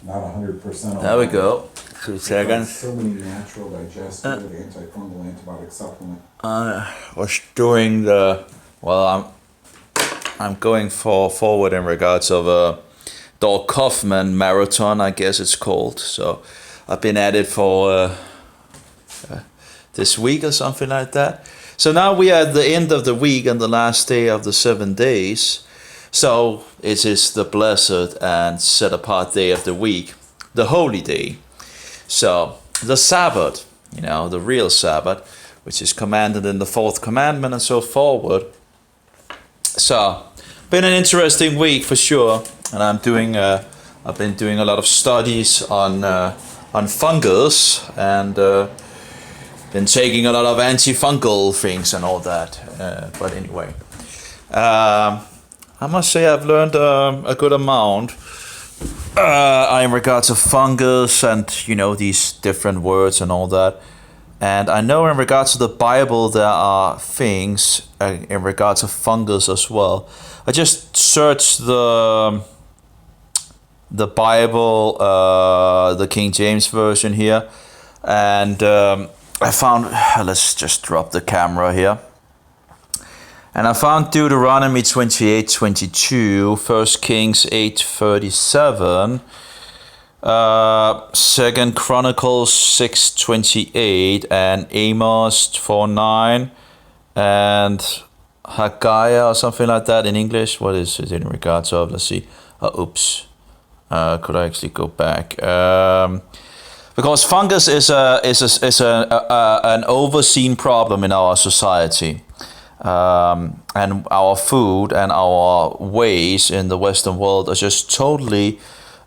not 100%. There we go. 2 seconds. So many natural digestive, antifungal, antibiotic supplement. Was doing I'm going forward in regards of the Kaufman marathon, I guess it's called. So I've been at it for this week or something like that. So now we are at the end of the week and the last day of the 7 days. So it is the blessed and set apart day of the week, the holy day. So the Sabbath, the real Sabbath, which is commanded in the fourth commandment and so forward. So been an interesting week for sure, and I've been doing a lot of studies on fungus and been taking a lot of antifungal things and all that. But anyway, I must say I've learned a good amount in regards to fungus and these different words and all that. And I know in regards to the Bible there are things in regards to fungus as well. I just searched the Bible, the King James Version here, and I found, let's just drop the camera here. And I found Deuteronomy 28:22, 1 Kings 8:37, 2 Chronicles 6:28, and Amos 4:9, and Haggai or something like that in English. What is it in regards of? Let's see. Oops. Could I actually go back? Because fungus is an overseen problem in our society. And our food and our ways in the Western world are just totally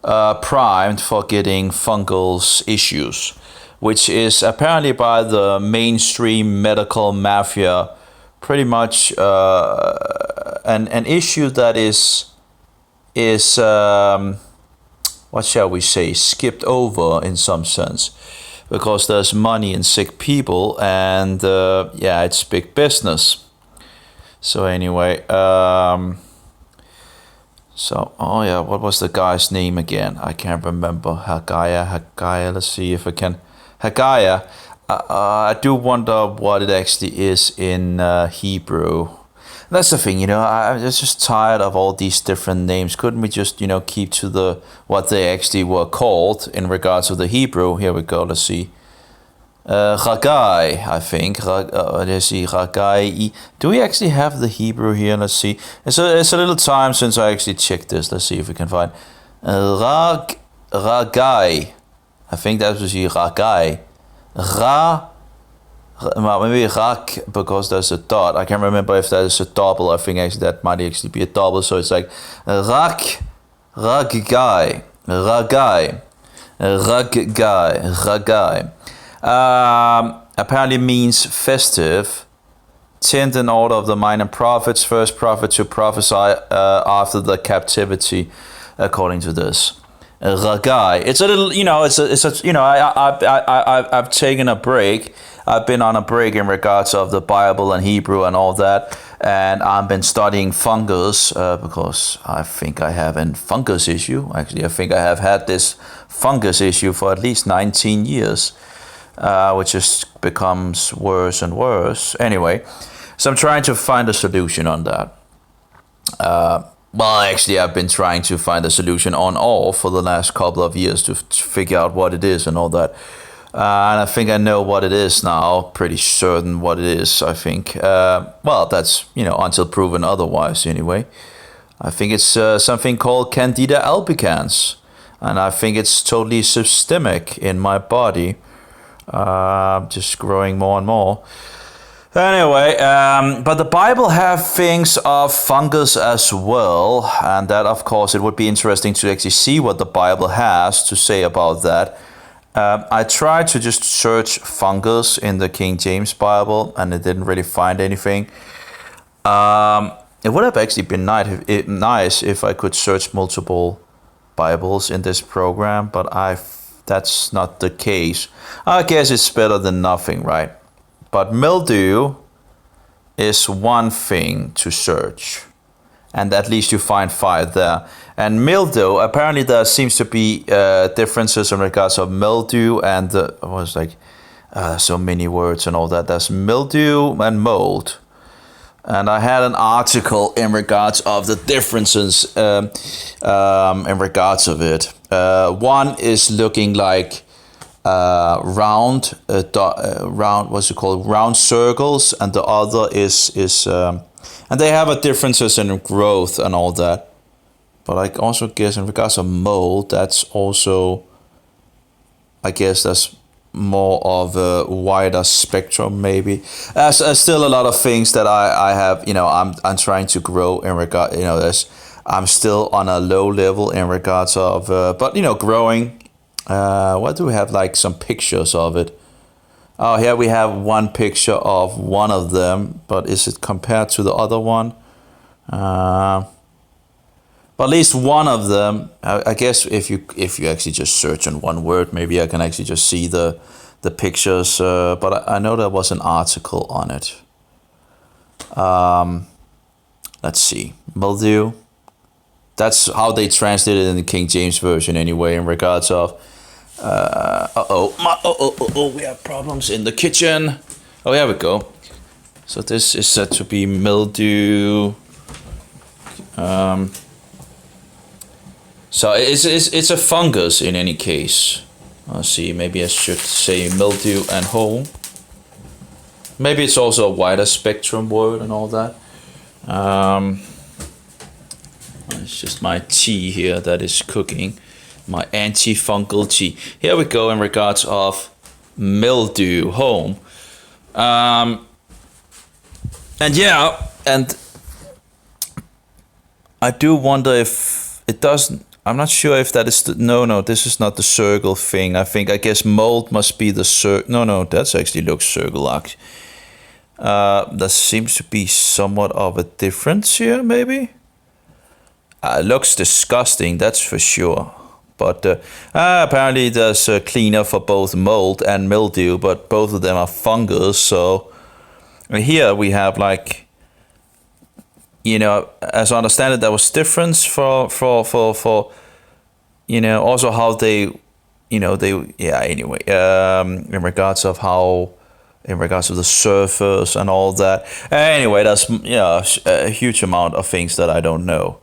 primed for getting fungal issues, which is apparently by the mainstream medical mafia pretty much an issue that is what shall we say, skipped over in some sense, because there's money in sick people, and it's big business. So anyway, what was the guy's name again? I can't remember. Haggai, let's see if I can. Haggai, I do wonder what it actually is in Hebrew. That's the thing, I'm just tired of all these different names. Couldn't we just, keep to what they actually were called in regards to the Hebrew? Here we go, let's see. Haggai, I think. Let's see, Haggai. Do we actually have the Hebrew here? Let's see. It's a little time since I actually checked this. Let's see if we can find Haggai. I think that was Haggai. Maybe Rak, because there's a dot. I can't remember if that is a double. I think actually that might actually be a double. So it's like Rak, Ragai, Ragai, Ragai, Ragai. Apparently means festive, 10th in order of the minor prophets, first prophet to prophesy after the captivity, according to this. Ragai. It's a little, I've taken a break. I've been on a break in regards of the Bible and Hebrew and all that, and I've been studying fungus because I think I have a fungus issue. Actually, I think I have had this fungus issue for at least 19 years. Which just becomes worse and worse. Anyway, so I'm trying to find a solution on that. Actually, I've been trying to find a solution on all for the last couple of years to figure out what it is and all that. And I think I know what it is now, pretty certain what it is, I think. That's, until proven otherwise anyway. I think it's something called Candida albicans. And I think it's totally systemic in my body. Just growing more and more. Anyway, but the Bible have things of fungus as well, and that of course it would be interesting to actually see what the Bible has to say about that. I tried to just search fungus in the King James Bible, and it didn't really find anything. It would have actually been nice if I could search multiple Bibles in this program, but that's not the case. I guess it's better than nothing, right? But mildew is one thing to search. and at least you find 5 there. And mildew, apparently there seems to be differences in regards of mildew and I was like so many words and all that. There's mildew and mold. And I had an article in regards of the differences in regards of it. One is looking like round, what's it called, round circles, and the other is and they have a differences in growth and all that. But I also guess in regards of mold, that's also, I guess that's more of a wider spectrum maybe. There's still a lot of things that I have, I'm trying to grow in regard, I'm still on a low level in regards of, but growing. What do we have, like some pictures of it? Oh, here we have one picture of one of them, but is it compared to the other one? But at least one of them, I guess if you actually just search on one word, maybe I can actually just see the pictures. But I know there was an article on it. Let's see, mildew. That's how they translated it in the King James Version anyway, in regards of, we have problems in the kitchen. Oh, here we go. So this is said to be mildew. So it's a fungus in any case. Let's see, maybe I should say mildew and hole. Maybe it's also a wider spectrum word and all that. It's just my tea here that is cooking. My antifungal tea. Here we go in regards of mildew, home. And I do wonder if it doesn't. I'm not sure if that is no, this is not the circle thing. I guess mold must be the circle. No, that's actually looks circle-like. There seems to be somewhat of a difference here, maybe. It looks disgusting, that's for sure. But apparently there's a cleaner for both mold and mildew, but both of them are fungus. So here we have like, as I understand it, there was difference for also how they, anyway, in regards of the surface and all that. Anyway, that's a huge amount of things that I don't know.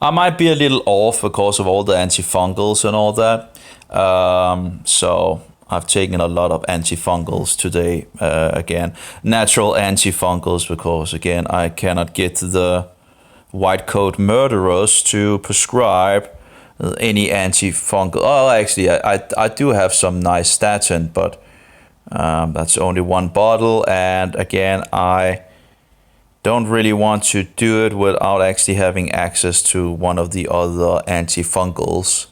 I might be a little off because of all the antifungals and all that. So I've taken a lot of antifungals today. Again, natural antifungals, because again, I cannot get the white coat murderers to prescribe any antifungal. Oh, actually, I do have some nice statin, but that's only one bottle. And again, I don't really want to do it without actually having access to one of the other antifungals,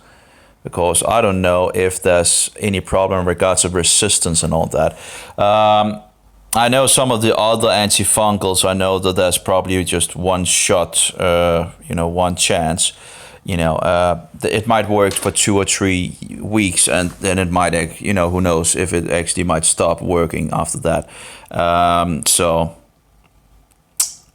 because I don't know if there's any problem in regards of resistance and all that. I know some of the other antifungals, I know that there's probably just one shot, one chance. It might work for 2 or 3 weeks, and then it might, who knows if it actually might stop working after that.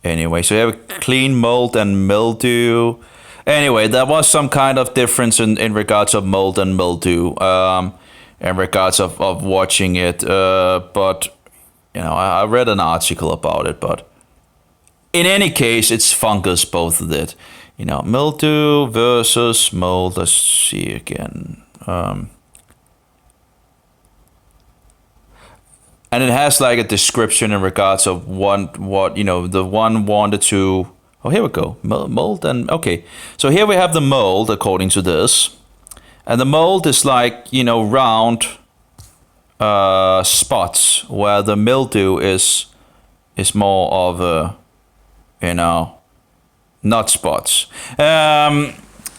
Anyway, so you have clean mold and mildew. Anyway, there was some kind of difference in regards of mold and mildew, in regards of watching it. But, I read an article about it. But in any case, it's fungus, both of it. Mildew versus mold. Let's see again. And it has like a description in regards of the one wanted to. Oh, here we go. Mold and okay. So here we have the mold according to this, and the mold is like round spots, where the mildew is more of a not spots. And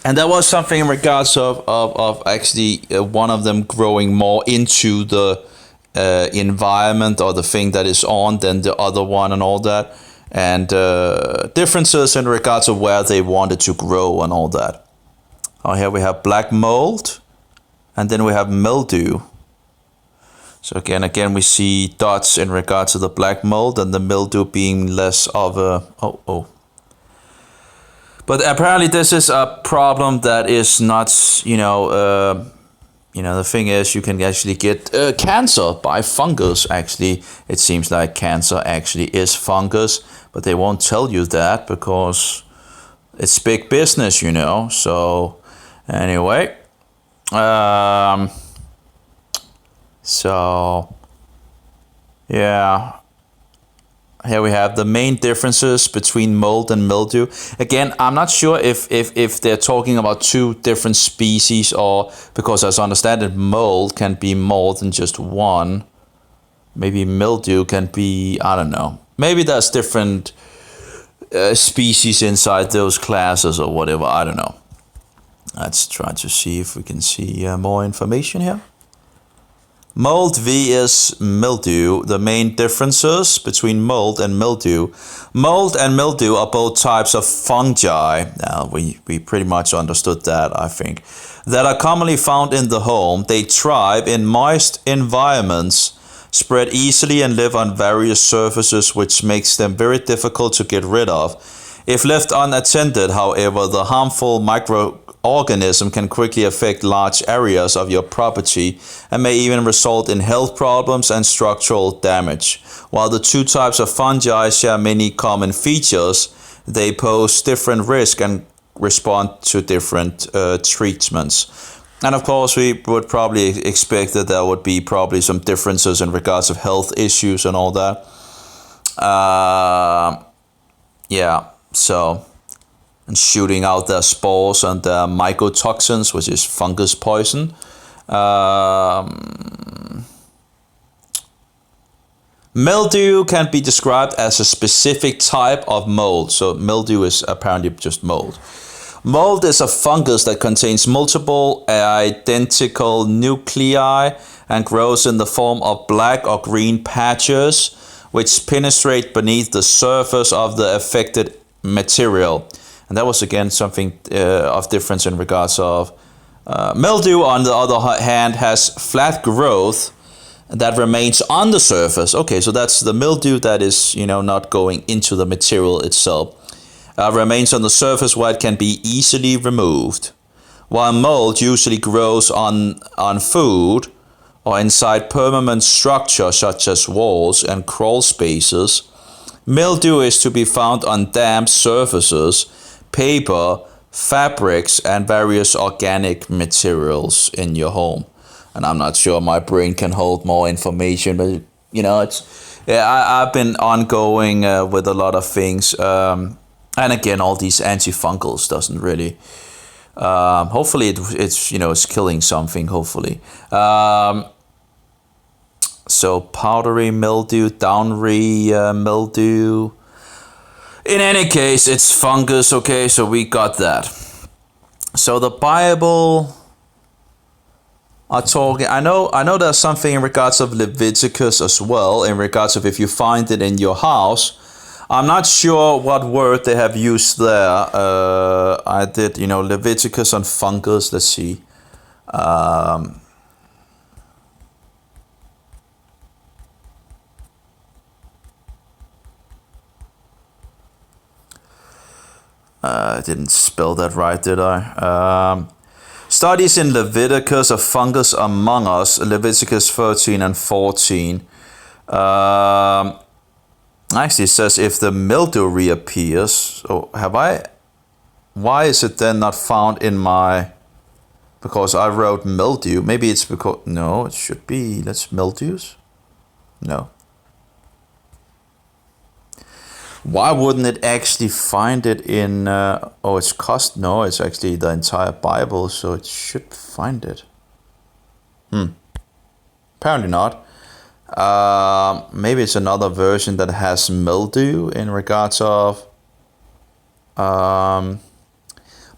there was something in regards of actually one of them growing more into the environment or the thing that is on than the other one and all that, and differences in regards of where they wanted to grow and all that. Oh, here we have black mold And then we have mildew. So again, we see dots in regard to the black mold, and the mildew being less of a... But apparently this is a problem that is not, the thing is, you can actually get cancer by fungus, actually. It seems like cancer actually is fungus, but they won't tell you that because it's big business, So anyway, yeah. Here we have the main differences between mold and mildew. Again, I'm not sure if they're talking about two different species, or because as I understand it, mold can be more than just one. Maybe mildew can be, I don't know. Maybe there's different species inside those classes or whatever, I don't know. Let's try to see if we can see more information here. Mold vs mildew. The main differences between mold and mildew. Mold and mildew are both types of fungi. Now, we pretty much understood that, I think. That are commonly found in the home. They thrive in moist environments, spread easily and live on various surfaces, which makes them very difficult to get rid of. If left unattended, however, the harmful microorganism can quickly affect large areas of your property and may even result in health problems and structural damage. While the two types of fungi share many common features, they pose different risks and respond to different treatments. And of course, we would probably expect that there would be probably some differences in regards of health issues and all that. And shooting out their spores and their mycotoxins, which is fungus poison. Mildew can be described as a specific type of mold. So mildew is apparently just mold. Mold is a fungus that contains multiple identical nuclei and grows in the form of black or green patches, which penetrate beneath the surface of the affected material. And that was again something of difference in regards of mildew. On the other hand, has flat growth that remains on the surface. Okay, so that's the mildew that is not going into the material itself. Remains on the surface where it can be easily removed. While mold usually grows on food or inside permanent structures such as walls and crawl spaces, mildew is to be found on damp surfaces, paper, fabrics, and various organic materials in your home. And I'm not sure my brain can hold more information, but I've been ongoing with a lot of things. And again, all these antifungals doesn't really. Hopefully, it's killing something. Hopefully. So powdery mildew, downery mildew. In any case, it's fungus. Okay, so we got that. So the Bible are talking. I know. There's something in regards of Leviticus as well. In regards of if you find it in your house. I'm not sure what word they have used there. I did, Leviticus on fungus. Let's see. I didn't spell that right, did I? Studies in Leviticus of fungus among us, Leviticus 13 and 14. Actually, it says if the mildew reappears. So why is it then not found in my... Because I wrote mildew. Maybe it's because... No, it should be... Let's mildews. No. Why wouldn't it actually find it in... it's cost... No, it's actually the entire Bible, so it should find it. Apparently not. Maybe it's another version that has mildew in regards of... But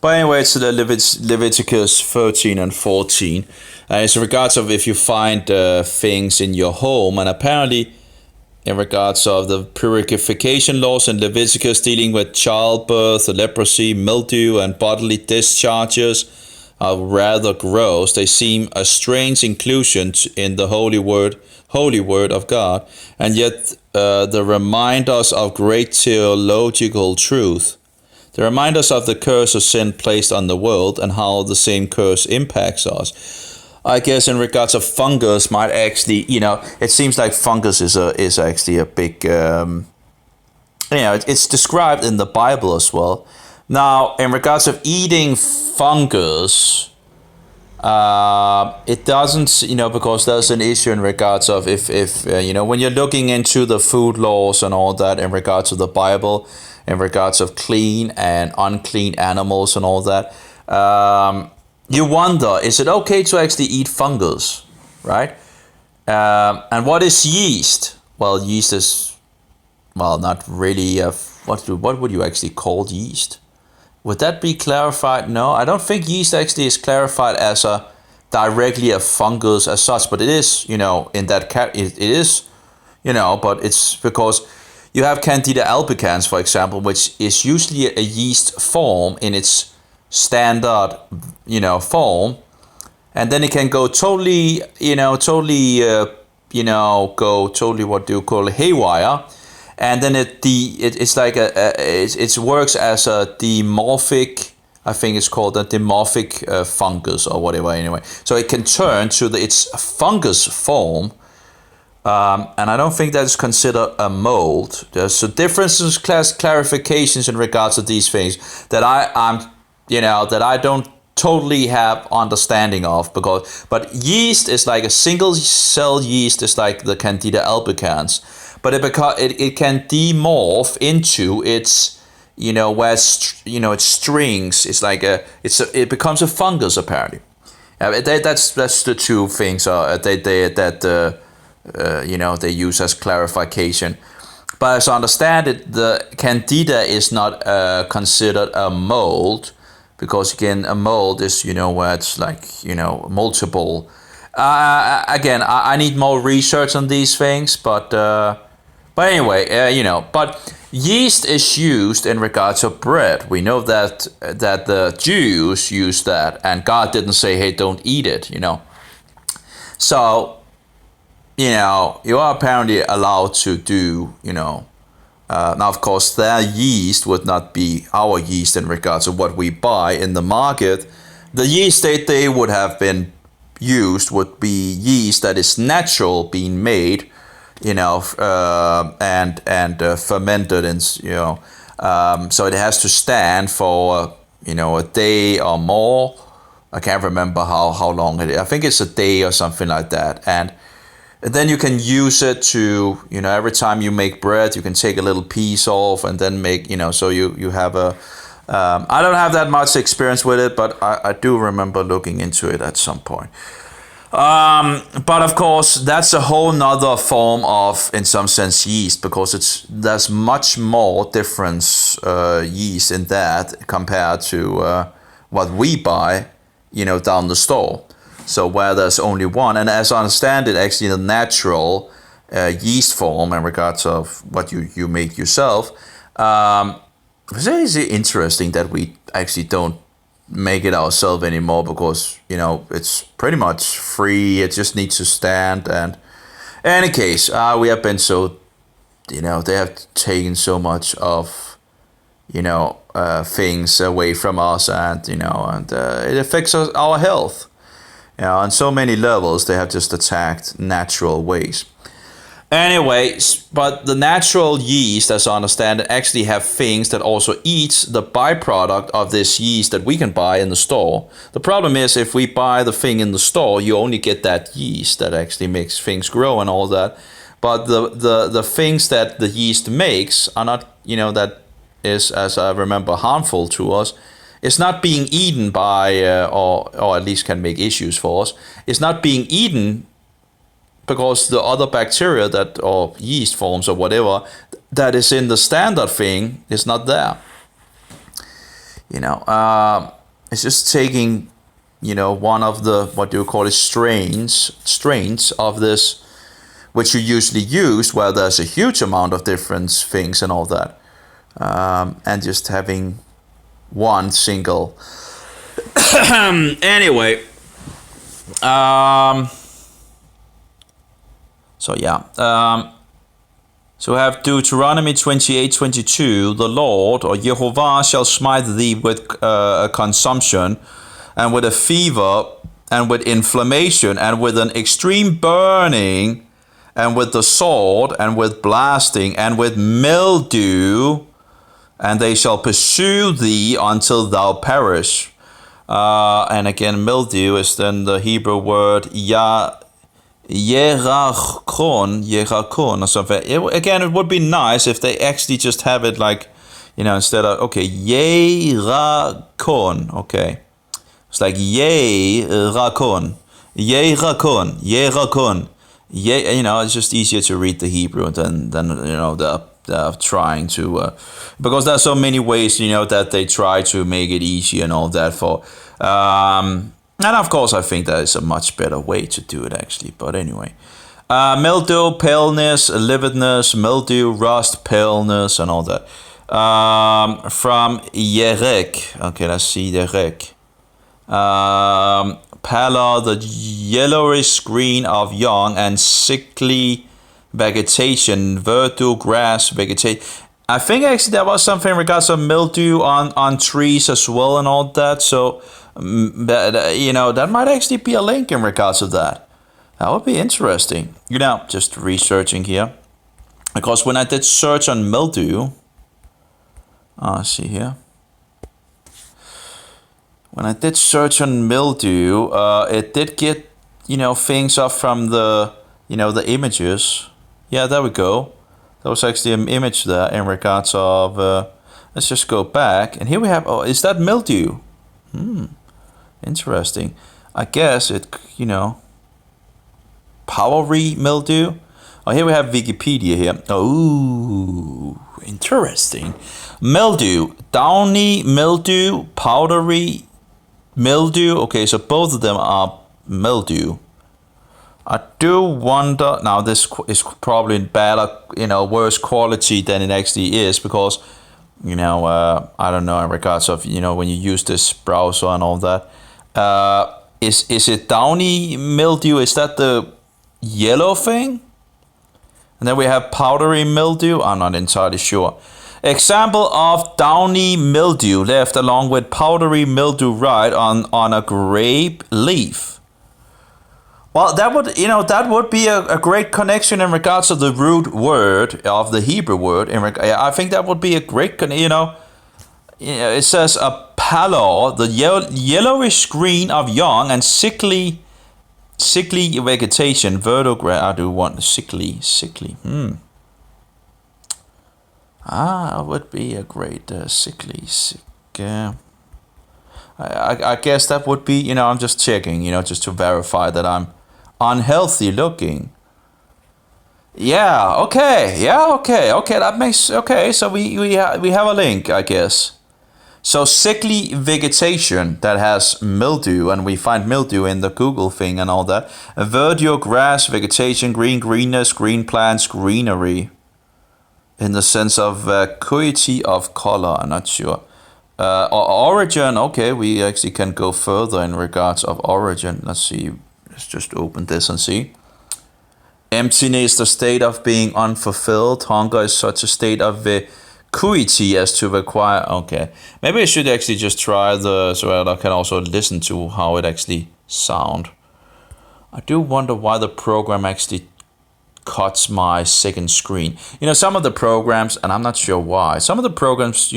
anyway, it's the Leviticus 13 and 14. It's in regards of if you find things in your home, and apparently in regards of the purification laws in Leviticus dealing with childbirth, leprosy, mildew, and bodily discharges. are rather gross. They seem a strange inclusion in the holy word of God, and yet they remind us of great theological truth. They remind us of the curse of sin placed on the world and how the same curse impacts us. I guess in regards of fungus, might actually, it seems like fungus is actually a big, it's described in the Bible as well. Now, in regards of eating fungus, it doesn't, because there's an issue in regards of if when you're looking into the food laws and all that in regards to the Bible, in regards of clean and unclean animals and all that, you wonder, is it okay to actually eat fungus, right? And what is yeast? Well, yeast is, not really, what would you actually call yeast? Would that be clarified? No, I don't think yeast actually is clarified as directly a fungus as such, but it is, in that it is, but it's because you have Candida albicans, for example, which is usually a yeast form in its standard, form, and then it can go totally, go totally, what do you call it, haywire. And then it's like it works as a dimorphic, I think it's called a dimorphic fungus or whatever. Anyway, so it can turn to its fungus form, and I don't think that's considered a mold. There's a differences, clarifications in regards to these things that that I don't totally have understanding of, but yeast is like a single cell yeast is like the Candida albicans. But it can demorph into its, where its strings. It's like it becomes a fungus apparently. That's the two things they use as clarification. But as I understand it, the Candida is not considered a mold, because again a mold is where it's like multiple. Again, I need more research on these things, But anyway, but yeast is used in regards of bread. We know that the Jews used that, and God didn't say, "Hey, don't eat it," So, you are apparently allowed to do, now of course their yeast would not be our yeast in regards of what we buy in the market. The yeast that they would have been used would be yeast that is natural, being made, and fermented, and so it has to stand for a day or more. I can't remember how long it is. I think it's a day or something like that, and then you can use it to every time you make bread, you can take a little piece off and then make so you have a. I don't have that much experience with it, but I do remember looking into it at some point. But of course, that's a whole nother form of, in some sense, yeast, because there's much more difference yeast in that compared to what we buy, down the store. So where there's only one, and as I understand it, actually the natural yeast form in regards of what you make yourself, it's really interesting that we actually don't make it ourselves anymore, because it's pretty much free. It just needs to stand. And in any case, we have been so they have taken so much of things away from us, and and it affects our health on so many levels. They have just attacked natural ways. Anyway, but the natural yeast, as I understand it, actually have things that also eats the byproduct of this yeast that we can buy in the store. The problem is, if we buy the thing in the store, you only get that yeast that actually makes things grow and all that. But the things that the yeast makes are not, that is, as I remember, harmful to us. It's not being eaten by, or at least can make issues for us. It's not being eaten because the other bacteria or yeast forms or whatever that is in the standard thing is not there. It's just taking, one of the, what do you call it, strains of this, which you usually use where there's a huge amount of different things and all that, and just having one single Anyway, so yeah, so we have Deuteronomy 28:22. The Lord or Jehovah shall smite thee with a consumption, and with a fever, and with inflammation, and with an extreme burning, and with the sword, and with blasting, and with mildew, and they shall pursue thee until thou perish. And again, mildew is then the Hebrew word yerachon or something. Again, it would be nice if they actually just have it like, instead of, okay, yerachon, okay. It's like yerachon, yerachon, yerachon. It's just easier to read the Hebrew than the trying to, because there's so many ways, that they try to make it easy and all that for. And of course, I think that is a much better way to do it, actually. But anyway, mildew, paleness, lividness, mildew, rust, paleness, and all that. From yerek. Okay, let's see yerek. Pallor, the yellowish green of young and sickly vegetation, verdure, grass, vegetation. I think actually there was something in regards to mildew on trees as well and all that. So that might actually be a link in regards to that. That would be interesting. Just researching here. Because when I did search on mildew, see here. When I did search on mildew, it did get, things up from the, the images. Yeah, there we go. There was actually an image there in regards of, let's just go back. And here we have, is that mildew? Interesting. I guess it, powdery mildew. Oh, here we have Wikipedia here. Oh, interesting. Mildew, downy mildew, powdery mildew. Okay, so both of them are mildew. I do wonder, now this is probably better, worse quality than it actually is, because, I don't know, in regards of, when you use this browser and all that. Is it downy mildew? Is that the yellow thing? And then we have powdery mildew. I'm not entirely sure. Example of downy mildew left along with powdery mildew right on a grape leaf. Well, that would be a great connection in regards to the root word of the Hebrew word. I think that would be a great, it says a pallor, the yellowish green of young and sickly vegetation. Verdure, I do want sickly. It would be a great sickly. I guess that would be, I'm just checking, just to verify that I'm unhealthy looking. Yeah, okay, that makes, okay, so we have a link, I guess. So sickly vegetation that has mildew, and we find mildew in the Google thing and all that. Verdure, grass, vegetation, greenness, green plants, greenery. In the sense of vacuity of color, I'm not sure. Origin, okay, we actually can go further in regards of origin. Let's see, let's just open this and see. Emptiness, the state of being unfulfilled. Hunger is such a state of vacuity as to require. Okay, maybe I should actually just try so that I can also listen to how it actually sound. I do wonder why the program actually cuts my second screen. Some of the programs, and I'm not sure why, some of the programs,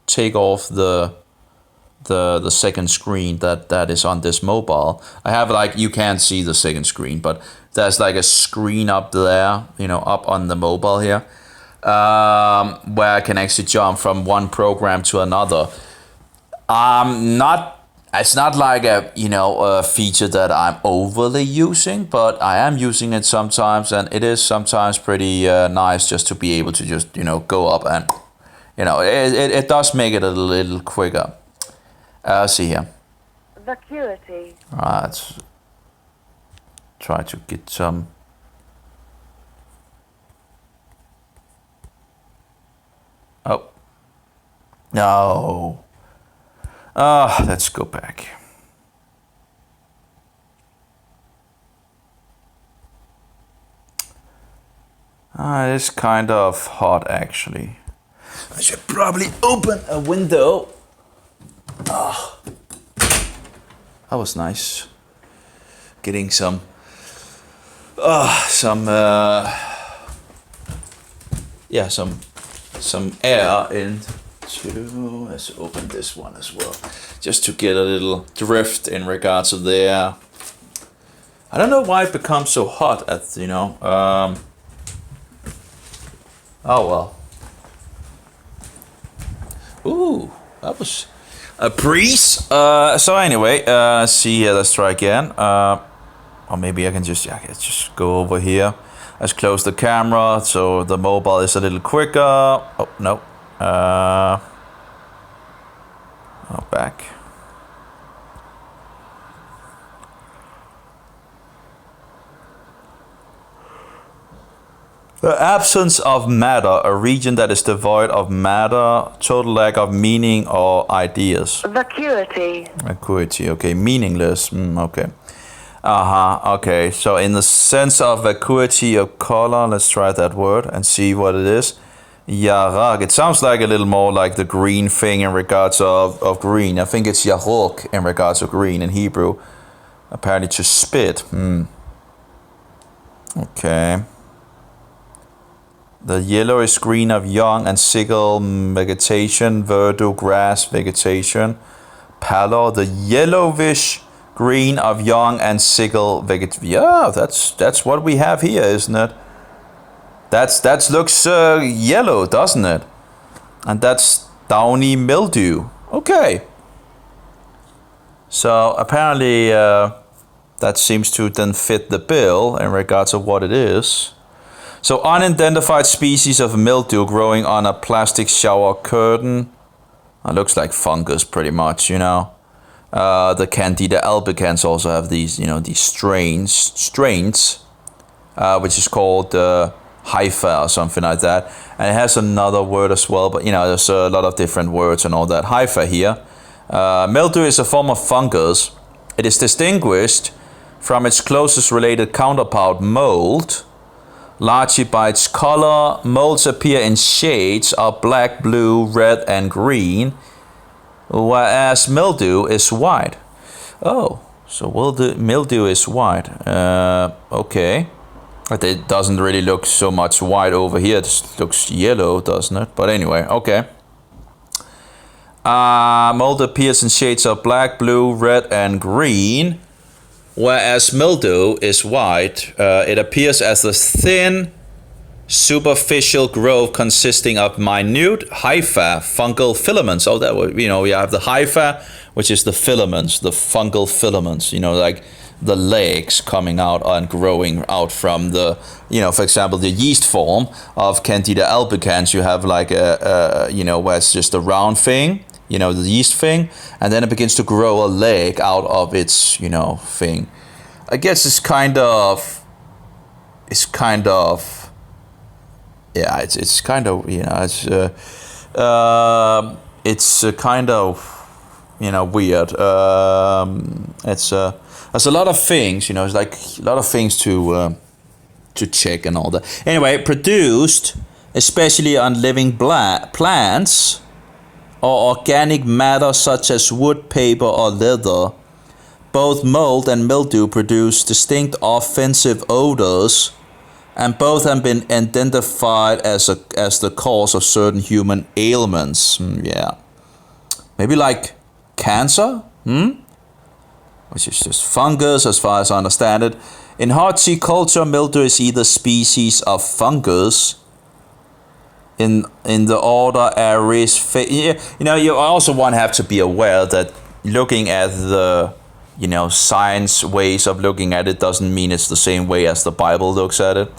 take off the second screen that is on this mobile. I have you can't see the second screen, but there's a screen up there, up on the mobile here, where I can actually jump from one program to another. It's not like a feature that I'm overly using, but I am using it sometimes, and it is sometimes pretty nice just to be able to just go up and it does make it a little quicker. See here. Vacuity. Let's try to get some. Oh no. Let's go back. It's kind of hot actually. I should probably open a window. That was nice. Getting some air in. Let's open this one as well, just to get a little drift in regards to the air. I don't know why it becomes so hot at oh well. Ooh, that was a breeze. So anyway, let's see here. Let's try again. Or maybe I can just go over here. Let's close the camera so the mobile is a little quicker. Oh no. Back. The absence of matter, a region that is devoid of matter, total lack of meaning or ideas. Vacuity. Vacuity, okay, meaningless, okay. Okay, so in the sense of vacuity of color, let's try that word and see what it is. Yarag, it sounds like a little more like the green thing in regards of green. I think it's yarok in regards of green in Hebrew. Apparently to spit, Okay. The yellowish green of young and sickle vegetation, verdure, grass vegetation. Pallor, the yellowish green of young and sickle vegetation. Yeah, that's what we have here, isn't it? That looks yellow, doesn't it? And that's downy mildew. Okay. So apparently that seems to then fit the bill in regards of what it is. So unidentified species of mildew growing on a plastic shower curtain. It looks like fungus pretty much, The Candida albicans also have these, these strains, which is called hypha or something like that. And it has another word as well, but there's a lot of different words and all that. Hypha here. Mildew is a form of fungus. It is distinguished from its closest related counterpart, mold. Largely by its color, molds appear in shades of black, blue, red, and green, whereas mildew is white. Oh, so mildew is white. Okay. But it doesn't really look so much white over here. It looks yellow, doesn't it? But anyway, okay. Mold appears in shades of black, blue, red, and green. Whereas mildew is white, it appears as a thin, superficial growth consisting of minute hypha, fungal filaments. Oh, that would, you have the hypha, which is the filaments, the fungal filaments. Like the legs coming out and growing out from the, for example, the yeast form of Candida albicans. You have like where it's just a round thing. The yeast thing, and then it begins to grow a leg out of its, thing. I guess it's kind of, it's kind of weird. There's a lot of things, it's like a lot of things to check and all that. Anyway, produced especially on living plants or organic matter such as wood, paper, or leather. Both mold and mildew produce distinct offensive odors, and both have been identified as the cause of certain human ailments. Maybe like cancer, which is just fungus as far as I understand it. In horticulture, mildew is either species of fungus in the order Aries. You also have to be aware that looking at the science ways of looking at it doesn't mean it's the same way as the Bible looks at it.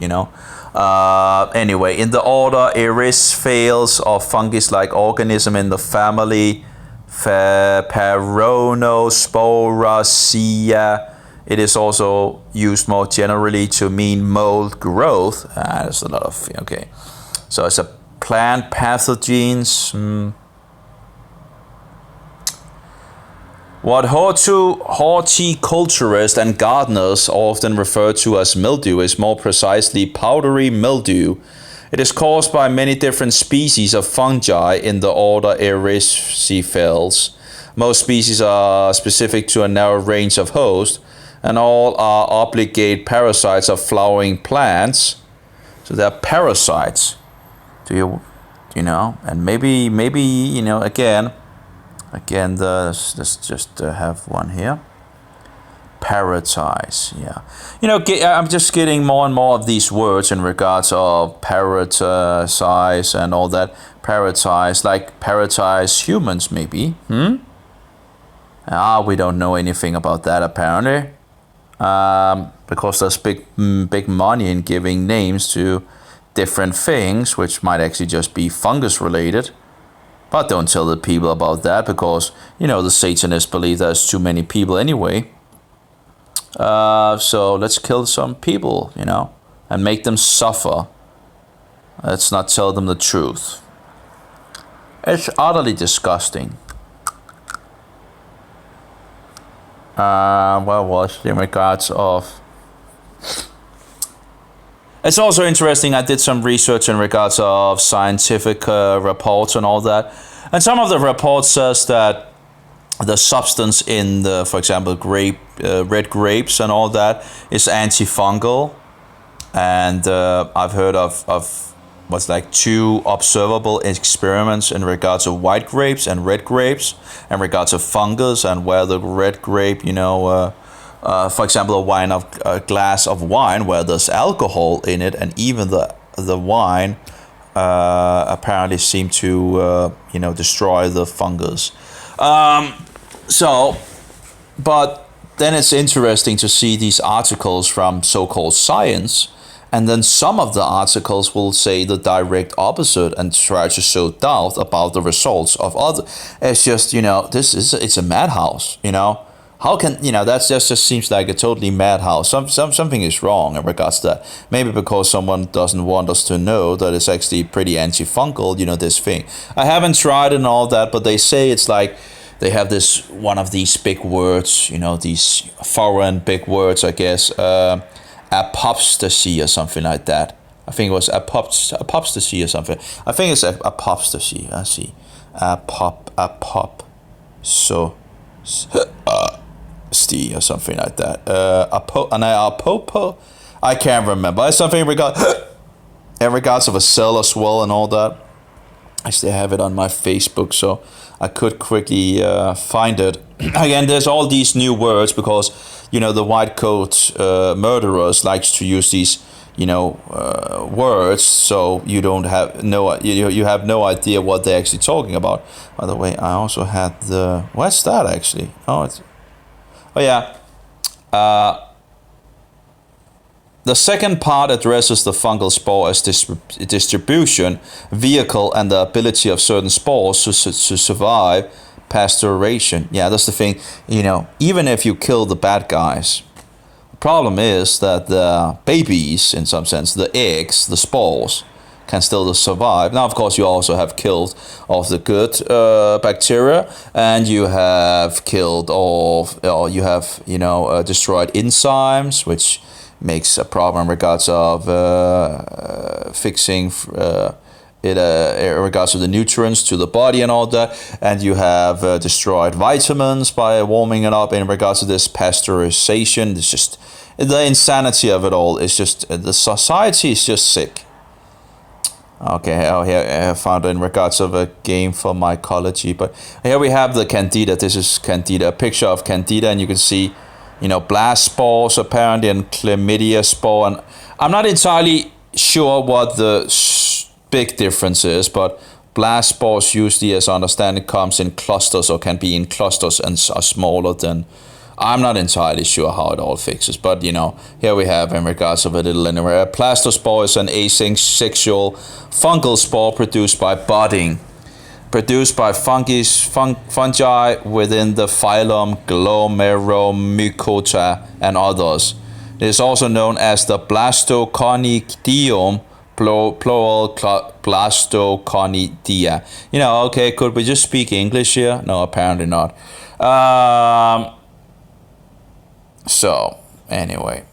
Anyway, in the order Erisphales, or fungus-like organism in the family Peronosporaceae. It is also used more generally to mean mold growth. There's a lot of okay. So it's a plant pathogens. What horticulturists and gardeners often refer to as mildew is more precisely powdery mildew. It is caused by many different species of fungi in the order Erysipelas. Most species are specific to a narrow range of hosts, and all are obligate parasites of flowering plants. So they're parasites. Do you know? And maybe again, let's just have one here. Parasites, yeah. I'm just getting more and more of these words in regards of parasites and all that. Parasites, like parasitize humans, maybe. We don't know anything about that apparently, because there's big money in giving names to different things, which might actually just be fungus related. But don't tell the people about that, because the Satanists believe there's too many people anyway. So let's kill some people, and make them suffer. Let's not tell them the truth. It's utterly disgusting. Where was it in regards of... It's also interesting, I did some research in regards of scientific reports and all that. And some of the reports says that the substance in the, for example, red grapes and all that is antifungal. And I've heard of what's like 2 observable experiments in regards of white grapes and red grapes, in regards of fungus, and where the red grape, for example, a glass of wine where there's alcohol in it, and even the wine apparently seemed to destroy the fungus. But then it's interesting to see these articles from so-called science, and then some of the articles will say the direct opposite and try to sow doubt about the results of other. It's just, it's a madhouse, How can, that just seems like a totally madhouse. Something is wrong in regards to that. Maybe because someone doesn't want us to know that it's actually pretty antifungal, this thing. I haven't tried and all that, but they say it's like, they have one of these big words, these foreign big words, I guess, apostasy or something like that. I think it was apostasy or something. I think it's apostasy. I see. Steve or something like that. I can't remember. It's something in regards of a cell as well and all that. I still have it on my Facebook, so I could quickly find it. Again, there's all these new words because the white coat murderers likes to use these words, so you don't have you have no idea what they're actually talking about. By the way, I also had what's that actually? The second part addresses the fungal spore as distribution vehicle and the ability of certain spores to survive pasteurization. Yeah, that's the thing. Even if you kill the bad guys, the problem is that the babies, in some sense, the eggs, the spores, can still survive. Now, of course, you also have killed off the good bacteria, and you have killed off, or you have, destroyed enzymes, which makes a problem in regards of fixing in regards to the nutrients to the body and all that. And you have destroyed vitamins by warming it up in regards to this pasteurization. It's just the insanity of it all. It's just the society is just sick. Okay, here I found it in regards of a game for mycology, but here we have the candida. This is candida, a picture of candida, and you can see, blast spores apparently and chlamydia spore. And I'm not entirely sure what the big difference is, but blast spores usually, as I understand it, comes in clusters or can be in clusters and are smaller than. I'm not entirely sure how it all fixes, but here we have in regards of a little anyway. A plastospore is an asexual fungal spore produced by budding, produced by fungi within the phylum Glomeromycota and others. It is also known as the blastoconidium plural glastoconidia. Okay, could we just speak English here? No, apparently not. So, anyway.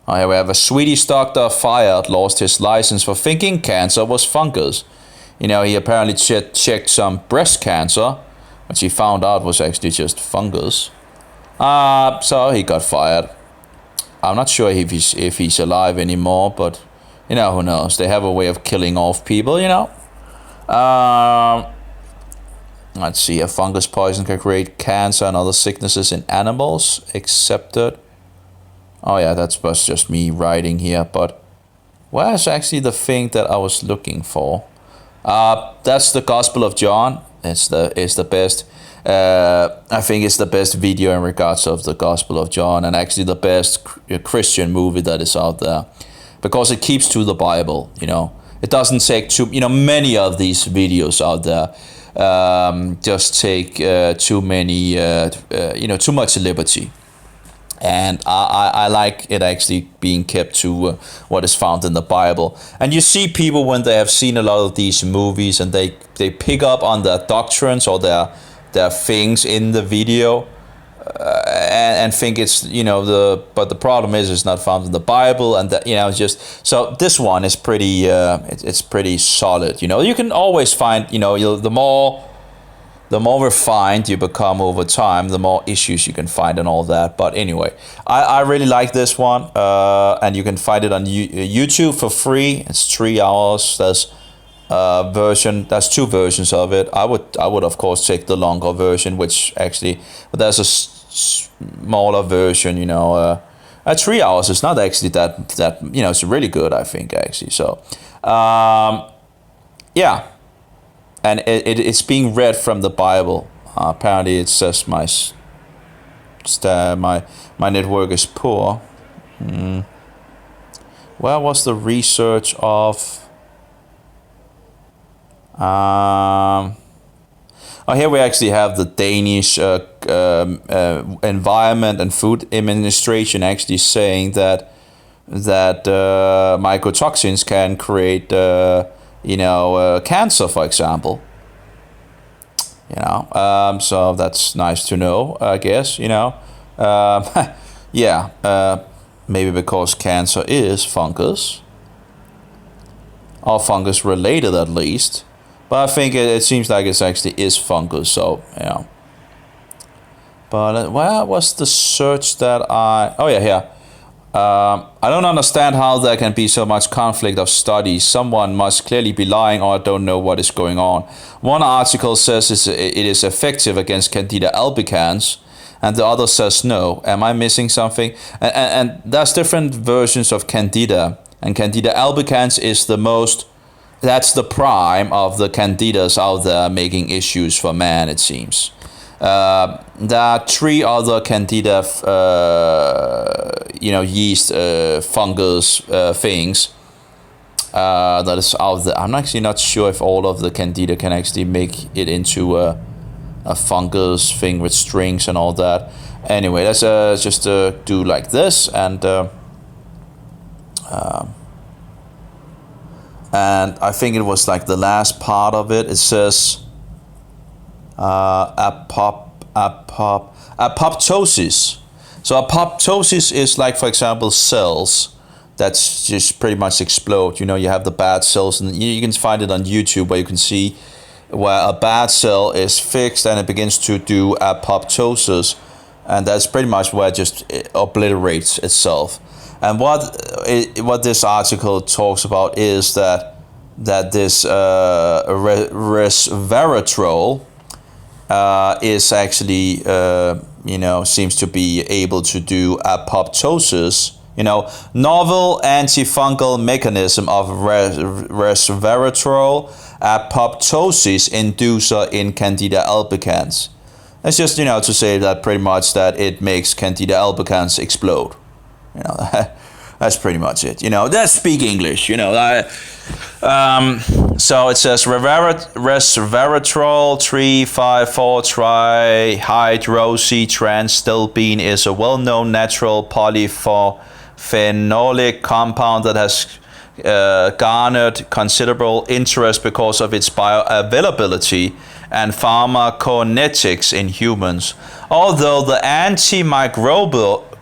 Here we have a Swedish doctor fired, lost his license for thinking cancer was fungus. He apparently checked some breast cancer, which he found out was actually just fungus. So he got fired. I'm not sure if he's alive anymore, but who knows? They have a way of killing off people, Let's see. A fungus poison can create cancer and other sicknesses in animals. Accepted. Oh yeah, that was just me writing here, but where's actually the thing that I was looking for? That's the Gospel of John. It's the best. I think it's the best video in regards of the Gospel of John, and actually the best Christian movie that is out there, because it keeps to the Bible. It doesn't take too. Many of these videos out there just take too many. Too much liberty. And I like it actually being kept to what is found in the Bible. And you see people when they have seen a lot of these movies and they pick up on their doctrines or their things in the video and think it's but the problem is it's not found in the Bible, and that just so this one is pretty it's pretty solid. You can always find the more refined you become over time, the more issues you can find and all that. But anyway, I really like this one. And you can find it on YouTube for free. It's 3 hours. There's there's 2 versions of it. I would of course take the longer version, but there's a smaller version, 3 hours is not actually that it's really good, I think, actually. So, yeah. And it's being read from the Bible. Apparently, it says my network is poor. Where was the research of? Here we actually have the Danish Environment and Food Administration actually saying that mycotoxins can create cancer, for example. So that's nice to know, I guess. Maybe because cancer is fungus, or fungus related at least. But I think it seems like it actually is fungus. So But where was the search that I? Oh yeah, here. I don't understand how there can be so much conflict of studies. Someone must clearly be lying, or I don't know what is going on. One article says it is effective against Candida albicans, and the other says no. Am I missing something? And there's different versions of Candida, and Candida albicans is that's the prime of the Candidas out there making issues for man, it seems. There are 3 other Candida, yeast, fungus things that is out there. I'm actually not sure if all of the Candida can actually make it into a fungus thing with strings and all that. Anyway, let's just do like this, and I think it was like the last part of it. It says apoptosis. So apoptosis is like, for example, cells that's just pretty much explode. You have the bad cells, and you can find it on YouTube where you can see where a bad cell is fixed and it begins to do apoptosis, and that's pretty much where it just obliterates itself. And what this article talks about is that this resveratrol is actually seems to be able to do apoptosis. Novel antifungal mechanism of resveratrol apoptosis inducer in Candida albicans. It's just to say that pretty much that it makes Candida albicans explode. That's pretty much it. Let's speak English. So it says resveratrol 3,5,4-trihydroxytranstolbene is a well-known natural phenolic compound that has garnered considerable interest because of its bioavailability and pharmacokinetics in humans. Although the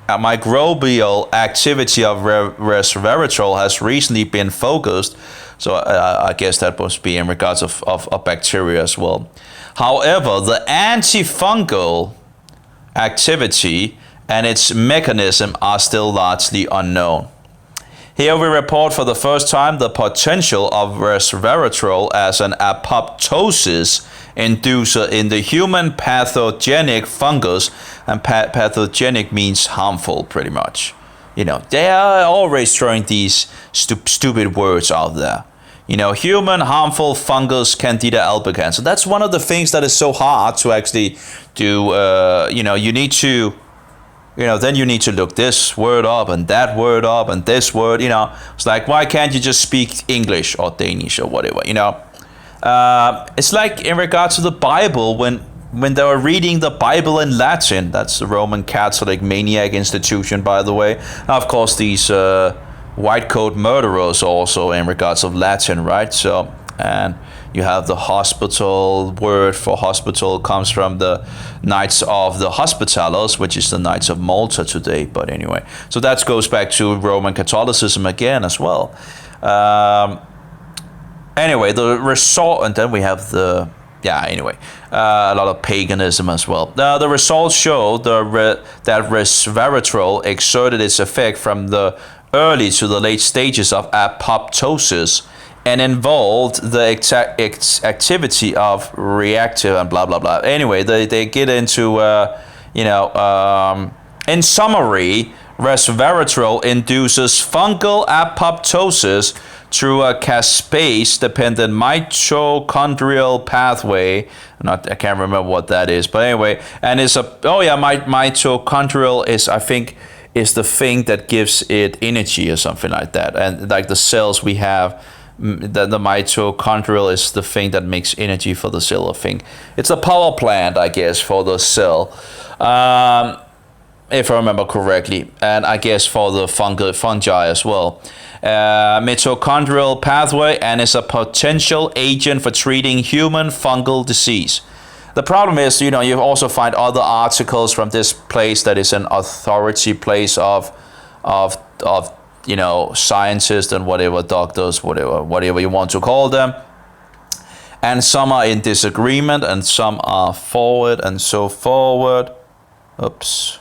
microbial activity of resveratrol has recently been focused, so I guess that must be in regards of bacteria as well. However, the antifungal activity and its mechanism are still largely unknown. Here we report for the first time the potential of resveratrol as an apoptosis inducer in the human pathogenic fungus, and pathogenic means harmful, pretty much. You know, they are always throwing these stupid words out there. You know, human harmful fungus Candida albicans. So that's one of the things that is so hard to actually do. You know, you need to, then you need to look this word up and that word up and this word, It's like, why can't you just speak English or Danish or whatever, It's like in regards to the Bible, when they were reading the Bible in Latin. That's the Roman Catholic maniac institution, by the way. Now, of course, these white coat murderers also in regards of Latin, right? So, and you have the hospital. Word for hospital comes from the Knights of the Hospitalos, which is the Knights of Malta today. But anyway, so that goes back to Roman Catholicism again as well. Anyway, the result, and then we have the, a lot of paganism as well. The results show that resveratrol exerted its effect from the early to the late stages of apoptosis, and involved the activity of reactive and blah blah blah. Anyway, they get into in summary, resveratrol induces fungal apoptosis through a caspase-dependent mitochondrial pathway. I can't remember what that is, but anyway, and it's mitochondrial is, I think, is the thing that gives it energy or something like that, and like the cells we have. The mitochondrial is the thing that makes energy for the cell. I think it's a power plant, I guess, for the cell, if I remember correctly, and I guess for the fungi as well. Mitochondrial pathway, and is a potential agent for treating human fungal disease. The problem is, you also find other articles from this place that is an authority place of scientists and whatever, doctors, whatever you want to call them. And some are in disagreement and some are forward and so forward. Oops.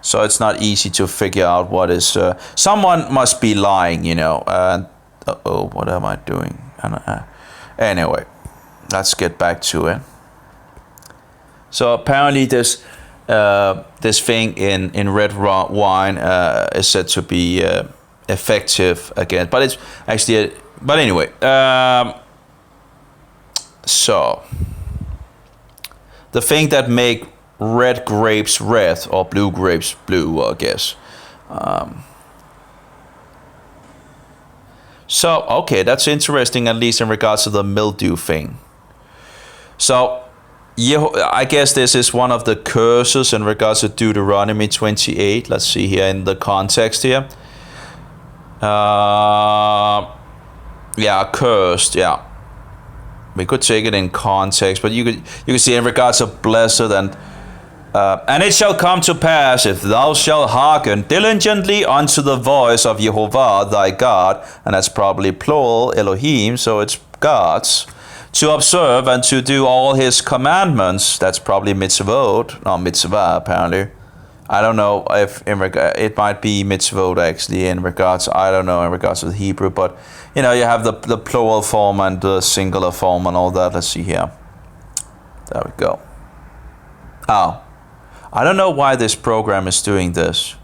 So it's not easy to figure out what is... someone must be lying, and... what am I doing? Anyway, let's get back to it. So apparently this thing in red wine is said to be effective again, but it's actually but anyway, so the thing that make red grapes red or blue grapes blue, I guess. So okay, that's interesting, at least in regards to the mildew thing. So I guess this is one of the curses in regards to Deuteronomy 28. Let's see here in the context here. Cursed, yeah. We could take it in context, but you could see in regards of blessed and it shall come to pass, if thou shalt hearken diligently unto the voice of Jehovah thy God, and that's probably plural, Elohim, so it's gods, to observe and to do all his commandments. That's probably mitzvot, not mitzvah apparently. I don't know if it might be mitzvot actually in regards, I don't know in regards to the Hebrew, but you have the plural form and the singular form and all that. Let's see here. There we go. Oh, I don't know why this program is doing this.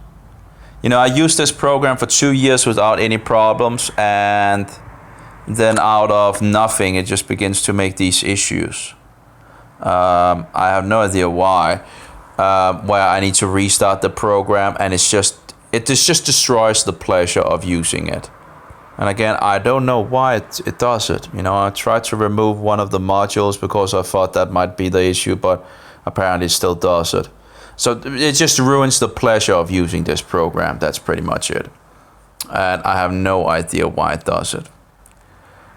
I used this program for 2 years without any problems, and then out of nothing it just begins to make these issues. I have no idea why. Where I need to restart the program, and it just destroys the pleasure of using it. And again, I don't know why it does it. I tried to remove one of the modules because I thought that might be the issue, but apparently it still does it. So it just ruins the pleasure of using this program. That's pretty much it. and I have no idea why it does it.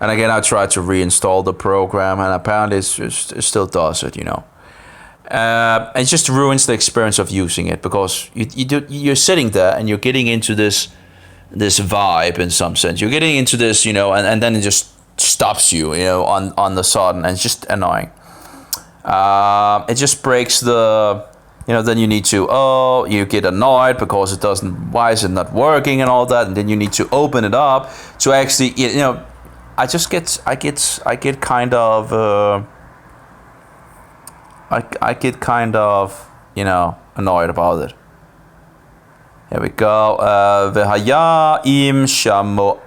And again, I tried to reinstall the program, and apparently it still does it, it just ruins the experience of using it, because you're sitting there and you're getting into this vibe in some sense. You're getting into this, and then it just stops you, on the sudden, and it's just annoying. It just breaks the, then you need to, you get annoyed because it doesn't, why is it not working and all that, and then you need to open it up to actually, I get kind of, annoyed about it. Here we go. V'haya im shamoa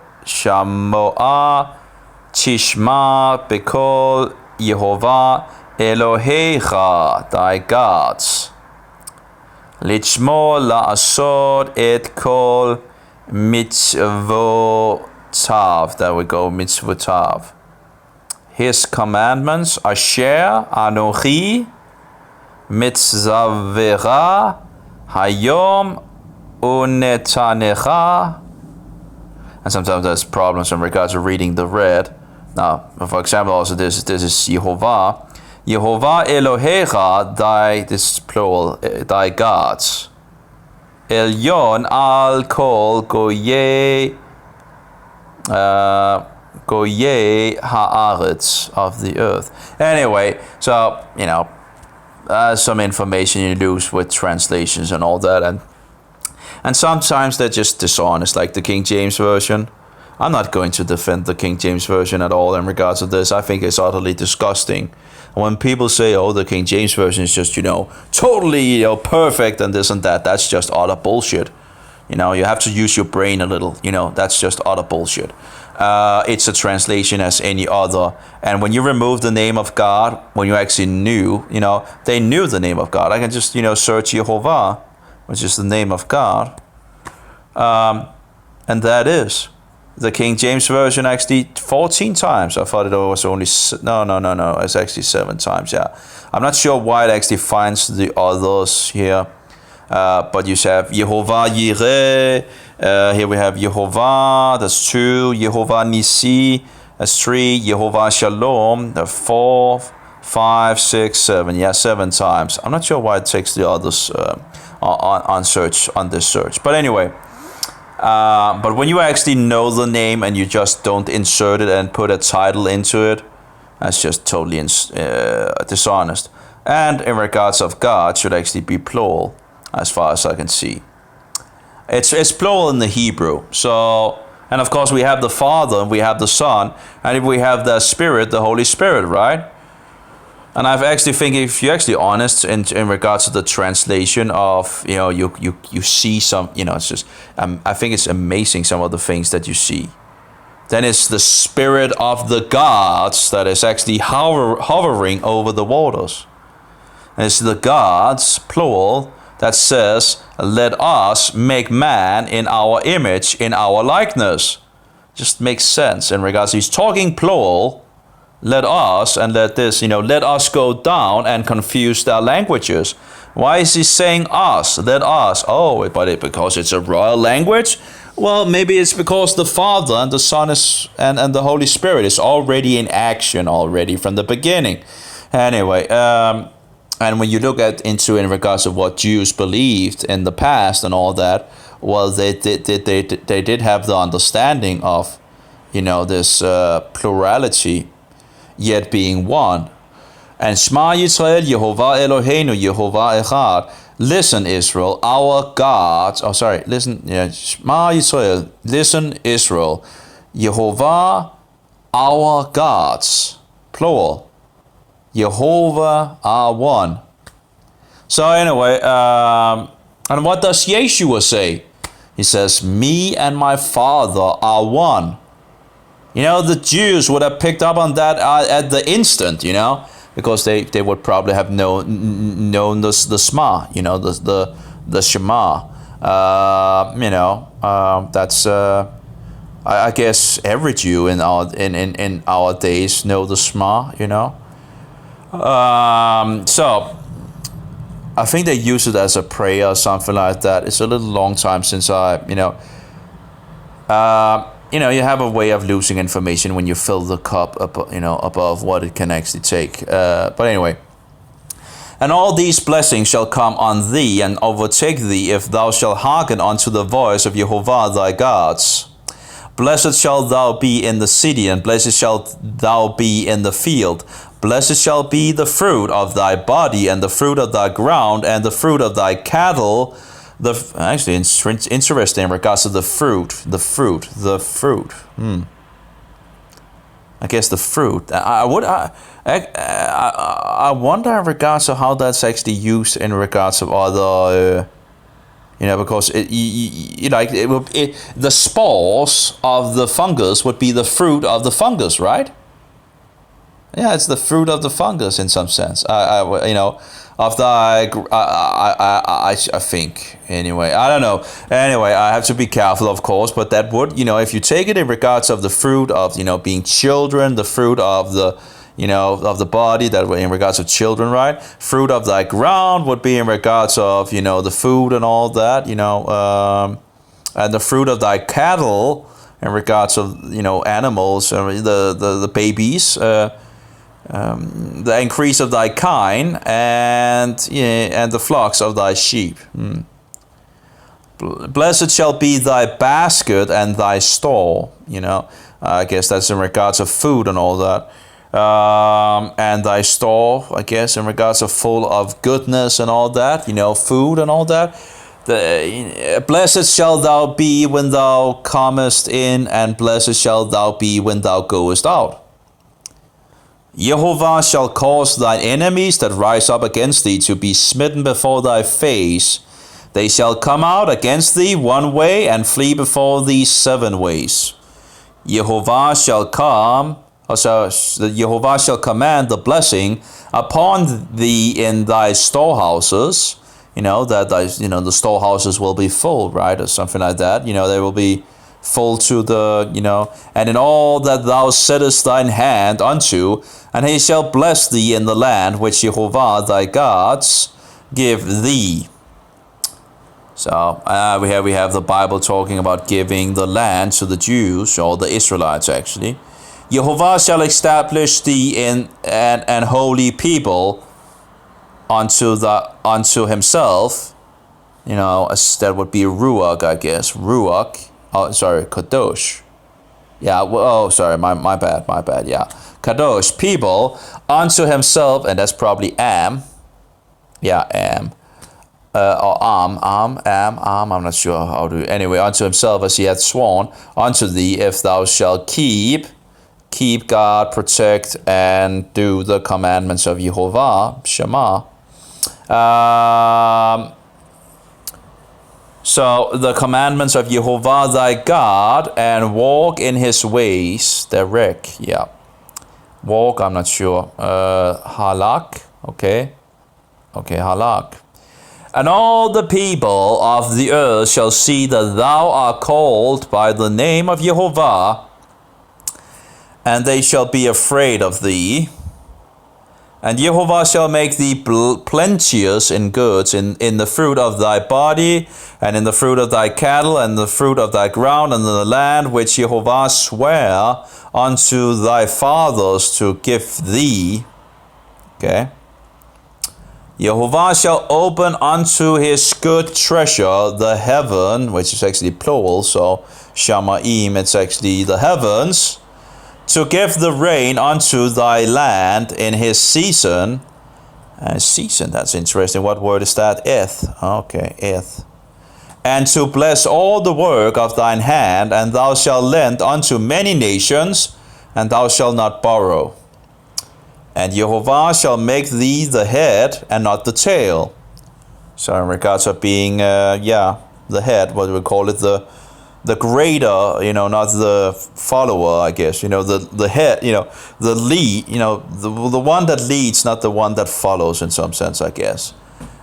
tishma bekol Yehovah Elohecha, thy gods. Lichmo la'asod et kol mitzvotav. There we go, mitzvotav. His commandments, Asher Anochi Mitzavera Hayom Unetanecha. And sometimes there's problems in regards to reading the red. Now, for example, also this is Yehovah. Yehovah Elohecha, this is plural, thy gods. Elyon al kol goye haaretz, of the earth. Anyway, so, some information you lose with translations and all that, and sometimes they're just dishonest, like the King James Version. I'm not going to defend the King James Version at all in regards to this. I think it's utterly disgusting. When people say, the King James Version is just, totally, perfect and this and that, that's just utter bullshit. You have to use your brain a little, that's just utter bullshit. It's a translation as any other. And when you remove the name of God, when you actually knew, they knew the name of God. I can just, search Yehovah, which is the name of God. And that is. The King James Version actually 14 times. I thought it was only, no. It's actually 7 times, yeah. I'm not sure why it actually finds the others here. But you have Yehovah Yireh. Here we have Yehovah, that's 2. Yehovah Nisi, that's 3. Yehovah Shalom, that's 4, 5, 6, 7. Yeah, 7 times. I'm not sure why it takes the others on this search. But anyway, but when you actually know the name and you just don't insert it and put a title into it, that's just totally dishonest. And in regards of God, should actually be plural, as far as I can see. It's plural in the Hebrew. So, and of course we have the Father and we have the Son, and if we have the Spirit, the Holy Spirit, right? And I actually think, if you're actually honest in regards to the translation of, you see some, it's just, I think it's amazing some of the things that you see. Then it's the Spirit of the gods that is actually hovering over the waters. And it's the gods, plural, that says, let us make man in our image, in our likeness. Just makes sense in regards to, he's talking plural, let us, and let this, let us go down and confuse their languages. Why is he saying us? Let us. Oh, but because it's a royal language? Well, maybe it's because the Father and the Son is, and the Holy Spirit is already in action already from the beginning. Anyway, and when you look into in regards to what Jews believed in the past and all that, well, they did have the understanding of, this plurality, yet being one. And Shema Yisrael, Yehovah Eloheinu, Yehovah Echad. Listen, Israel, our God. Shema Yisrael, listen, Israel, Yehovah, our gods, plural. Yehovah are one. So anyway, and what does Yeshua say? He says, me and my Father are one. The Jews would have picked up on that at the instant, because they would probably have known the Shema, the Shema. That's I guess every Jew in our days know the Shema, So I think they use it as a prayer or something like that. It's a little long time since You have a way of losing information when you fill the cup up, above what it can actually take. But anyway. And all these blessings shall come on thee and overtake thee if thou shalt hearken unto the voice of Jehovah thy gods. Blessed shalt thou be in the city, and blessed shalt thou be in the field. Blessed shall be the fruit of thy body, and the fruit of thy ground, and the fruit of thy cattle. Actually, it's interesting in regards to the fruit. I guess the fruit. I wonder in regards to how that's actually used in regards of other. Because the spores of the fungus would be the fruit of the fungus, right? Yeah, it's the fruit of the fungus in some sense. I think. Anyway, I don't know. Anyway, I have to be careful, of course, but that would, if you take it in regards of the fruit of, being children, the fruit of the, of the body, that in regards of children, right? Fruit of thy ground would be in regards of, the food and all that, and the fruit of thy cattle in regards of, animals, the babies, the increase of thy kine, and the flocks of thy sheep. Blessed shall be thy basket and thy store. I guess that's in regards of food and all that. And thy store, I guess, in regards of full of goodness and all that, food and all that. Blessed shalt thou be when thou comest in, and blessed shalt thou be when thou goest out. Jehovah shall cause thine enemies that rise up against thee to be smitten before thy face. They shall come out against thee one way and flee before thee 7 ways. Jehovah shall Jehovah shall command the blessing upon thee in thy storehouses. That the storehouses will be full, right, or something like that. They will be full to the, and in all that thou settest thine hand unto, and he shall bless thee in the land which Jehovah thy gods give thee. So we have the Bible talking about giving the land to the Jews, or the Israelites actually. Jehovah shall establish thee in an holy people unto himself. That would be Ruach, I guess. Ruach. Kadosh. Yeah, my bad, yeah. Kadosh, people, unto himself, and that's probably Am. Yeah, Am. Or Am, I'm not sure how to, anyway, unto himself as he hath sworn, unto thee, if thou shalt keep God, protect, and do the commandments of Jehovah, Shema. So the commandments of Jehovah thy God, and walk in his ways, direct, yeah. Walk, I'm not sure. Halak, okay, halak. And all the people of the earth shall see that thou art called by the name of Jehovah, and they shall be afraid of thee. And Jehovah shall make thee plenteous in goods, in the fruit of thy body, and in the fruit of thy cattle, and the fruit of thy ground, and in the land which Jehovah sware unto thy fathers to give thee. Okay. Jehovah shall open unto his good treasure the heaven, which is actually plural, so Shamaim, it's actually the heavens, to give the rain unto thy land in his season. Season, that's interesting. What word is that? Eth. Okay, eth. And to bless all the work of thine hand, and thou shalt lend unto many nations, and thou shalt not borrow. And Jehovah shall make thee the head and not the tail. So in regards of being, the head, what do we call it? The greater, not the follower, I guess, the head, the lead, the one that leads, not the one that follows in some sense, I guess.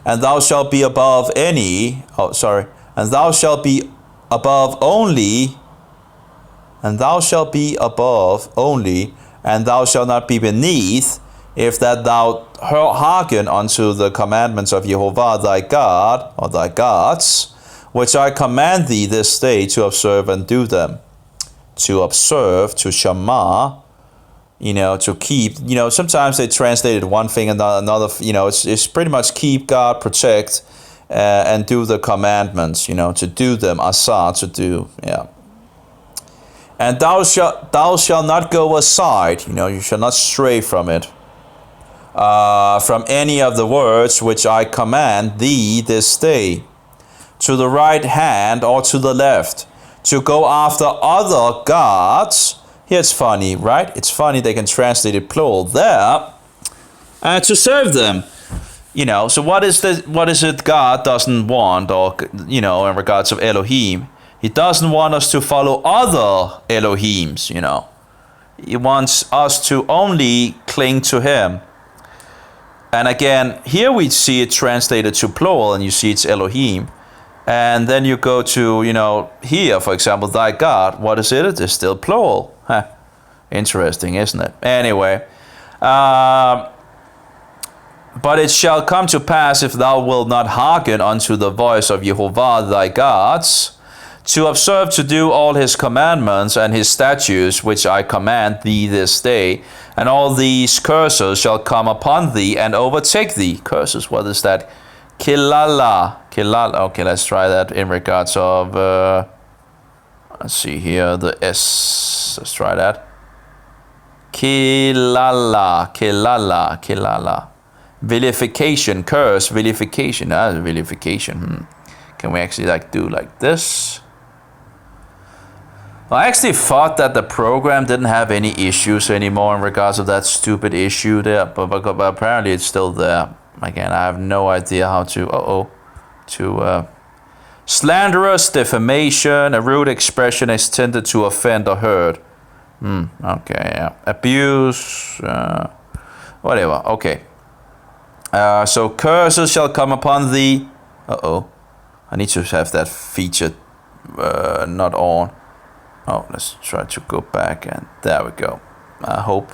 And thou shalt be above and thou shalt be above only, and thou shalt not be beneath, if that thou hearken unto the commandments of Jehovah thy God, or thy gods, which I command thee this day to observe and do them. To observe, to shama, to keep. Sometimes they translated one thing and another. It's pretty much keep, guard, protect, and do the commandments. To do them, asa, to do. Yeah. And thou shalt not go aside. You shall not stray from it. From any of the words which I command thee this day, to the right hand or to the left, to go after other gods. Here it's funny, right? It's funny they can translate it plural there. To serve them. So what is it God doesn't want, or in regards of Elohim? He doesn't want us to follow other Elohims, He wants us to only cling to Him. And again, here we see it translated to plural, and you see it's Elohim. And then you go to, here, for example, thy God. What is it? It is still plural. Huh. Interesting, isn't it? Anyway. But it shall come to pass, if thou wilt not hearken unto the voice of Jehovah thy gods, to observe to do all his commandments and his statutes, which I command thee this day, and all these curses shall come upon thee and overtake thee. Curses, what is that? Kilala. Okay, let's try that in regards of, let's see here, the S. Let's try that. Kilala. Vilification, curse, vilification. Vilification. Can we actually do like this? I actually thought that the program didn't have any issues anymore in regards of that stupid issue there, but apparently it's still there. Again, I have no idea how to, slanderous, defamation, a rude expression extended to offend or hurt. Okay, yeah. Abuse, whatever, okay. So curses shall come upon thee. I need to have that feature not on. Oh, let's try to go back, and there we go. I hope.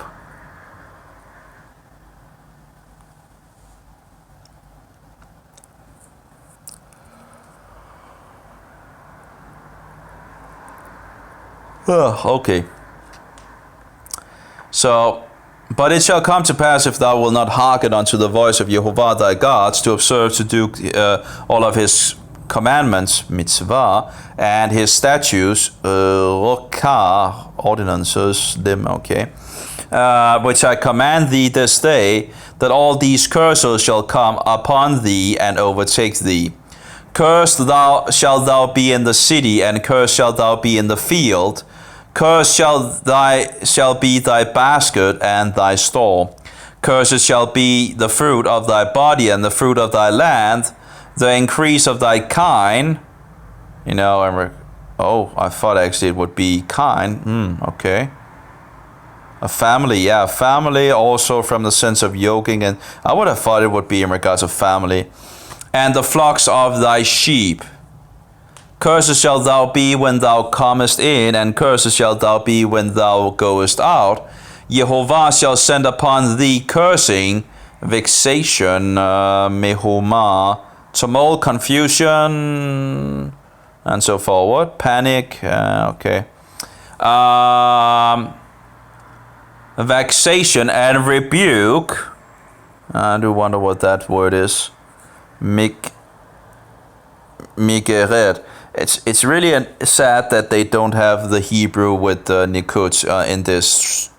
Okay. So, but it shall come to pass, if thou wilt not hearken unto the voice of Jehovah thy gods, to observe to do all of his commandments, mitzvah, and his statutes, ordinances, which I command thee this day, that all these curses shall come upon thee and overtake thee. Cursed shalt thou be in the city, and cursed shalt thou be in the field. Cursed shall be thy basket and thy store. Cursed shall be the fruit of thy body and the fruit of thy land, the increase of thy kind. I thought actually it would be kind. Okay. A family, family also from the sense of yoking, and I would have thought it would be in regards of family. And the flocks of thy sheep. Cursed shalt thou be when thou comest in, and cursed shalt thou be when thou goest out. Jehovah shall send upon thee cursing, vexation, mehumah, tumult, confusion, and so forward. Panic, okay. Vexation and rebuke. I do wonder what that word is. Mikeret. It's really sad that they don't have the Hebrew with the Nikud in this,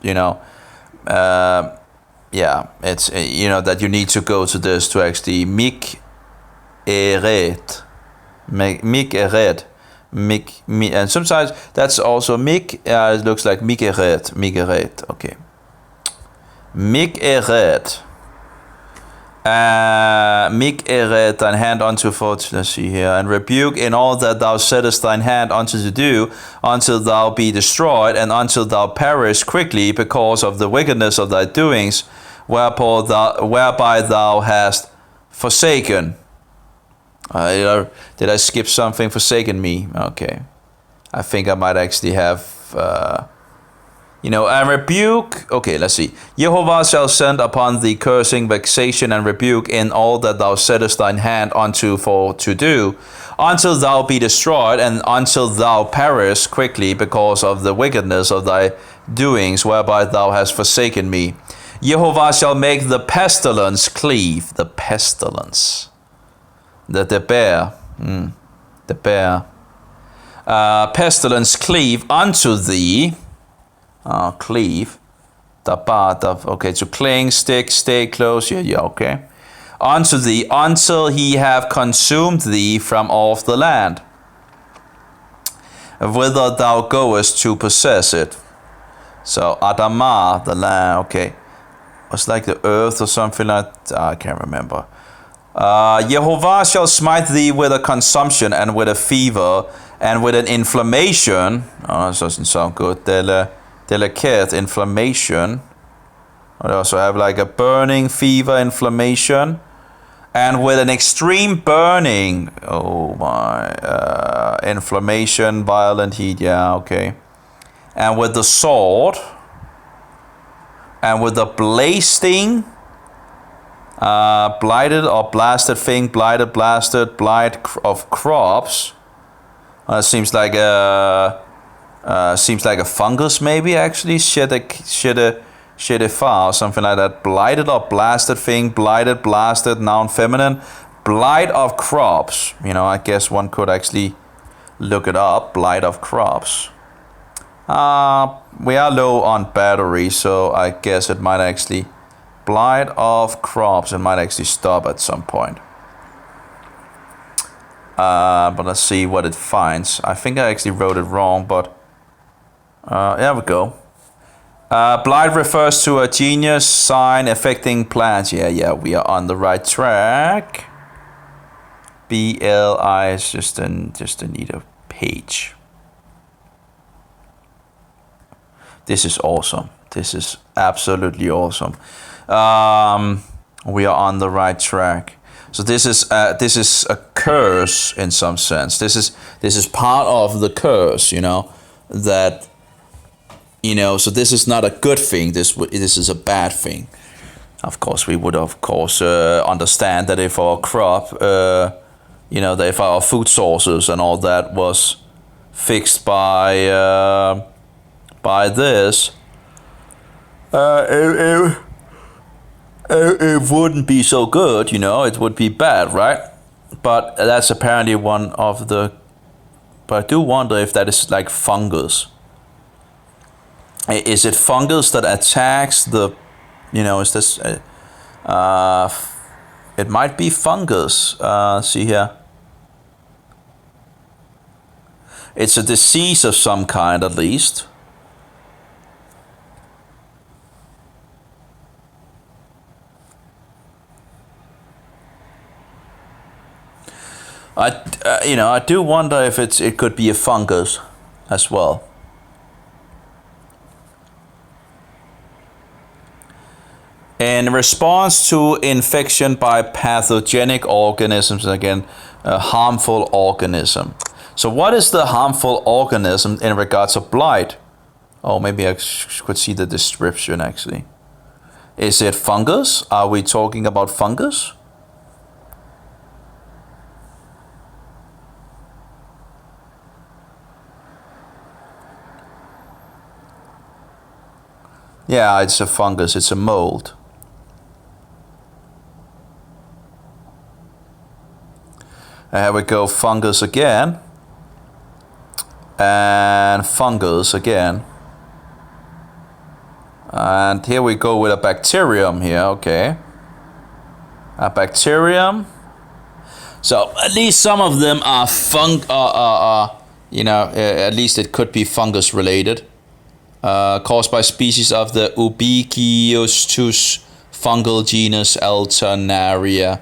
it's, that you need to go to this to actually Mikeret. And sometimes that's also it looks like Mikeret, okay. Mikeret. Mikeret thine hand unto forth, let's see here, and rebuke in all that thou settest thine hand unto to do, until thou be destroyed, and until thou perish quickly because of the wickedness of thy doings, whereby thou hast forsaken. Did I skip something? Forsaken me. Okay. I think I might actually have And rebuke. Okay, let's see. Jehovah shall send upon thee cursing, vexation, and rebuke in all that thou settest thine hand unto for to do, until thou be destroyed, and until thou perish quickly because of the wickedness of thy doings, whereby thou hast forsaken me. Jehovah shall make the pestilence cleave. The pestilence. The bear. The bear. Pestilence cleave unto thee. Cleave. Okay, to cling, stick, stay close. Yeah, okay. Unto thee, until he have consumed thee from off the land, whither thou goest to possess it. So, Adamah, the land, okay. Was like the earth or something like that. I can't remember. Jehovah shall smite thee with a consumption and with a fever and with an inflammation. Oh, that doesn't sound good. Delicate inflammation. I also have like a burning fever, inflammation, and with an extreme burning. Oh my, inflammation, violent heat. Yeah, okay. And with the sword, and with the blasting, blighted or blasted thing, blighted, blasted, blight of crops. Seems like a fungus, maybe actually. Shedefar or something like that. Blighted or blasted thing, blighted, blasted, noun feminine. Blight of crops. I guess one could actually look it up. Blight of crops. We are low on battery, so I guess it might actually. Blight of crops. It might actually stop at some point. But let's see what it finds. I think I actually wrote it wrong, but there we go. Blight refers to a genius sign affecting plants. Yeah, we are on the right track. BLI is just a need a page. This is awesome. This is absolutely awesome. We are on the right track. So this is a curse in some sense. This is part of the curse, that. So this is not a good thing. This is a bad thing. Of course, we would understand that if our crop, that if our food sources and all that was fixed by this, it wouldn't be so good. It would be bad, right? But that's apparently one of the. But I do wonder if that is like fungus. Is it fungus that attacks the, is this, it might be fungus, see here. It's a disease of some kind at least. I do wonder if it could be a fungus as well. In response to infection by pathogenic organisms, again, a harmful organism. So what is the harmful organism in regards to blight? Oh, maybe I could see the description actually. Is it fungus? Are we talking about fungus? Yeah, it's a fungus, it's a mold. Here we go, fungus again. And fungus again. And here we go with a bacterium here, okay. A bacterium. So at least some of them are at least it could be fungus related. Caused by species of the ubiquitous fungal genus Alternaria.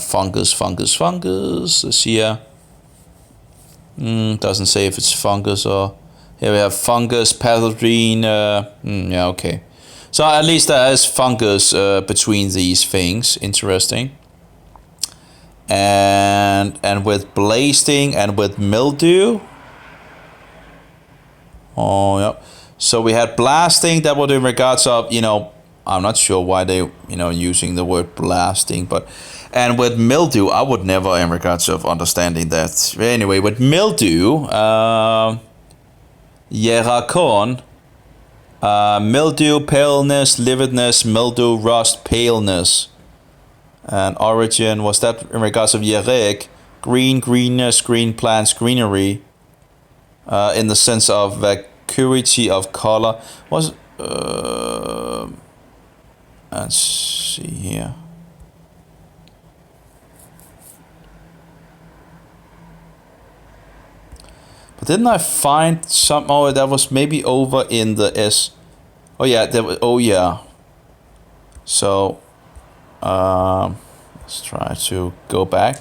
Fungus. Let's see here. Doesn't say if it's fungus or. Here we have fungus, pathogen. Yeah, okay. So at least there is fungus between these things. Interesting. And with blasting and with mildew. Oh, yeah. So we had blasting that was in regards of, I'm not sure why they, using the word blasting, but, and with mildew, I would never in regards of understanding that. Anyway, with mildew, yerakon, mildew, paleness, lividness, mildew, rust, paleness. And origin, was that in regards of yerek, green, greenness, green plants, greenery, in the sense of vacuity of color. Was, let's see here. But didn't I find some? Oh, that was maybe over in the S. Oh yeah, there was. Oh yeah. So, let's try to go back.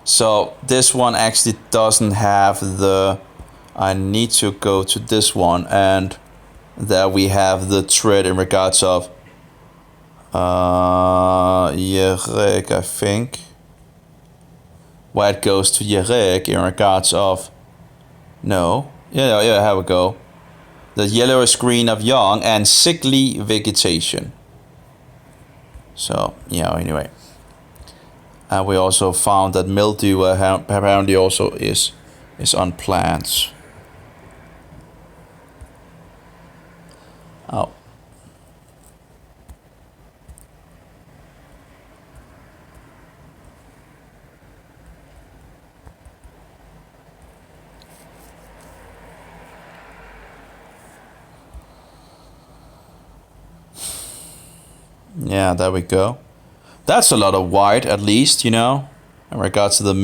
So this one actually doesn't have the. I need to go to this one, and there we have the thread in regards of. Yerek, I think. Where it goes to Yerek in regards of. No. Yeah, here we go. The yellowish green of young and sickly vegetation. So, anyway. And we also found that mildew apparently also is on plants. Oh. Yeah, there we go. That's a lot of white, at least, in regards to the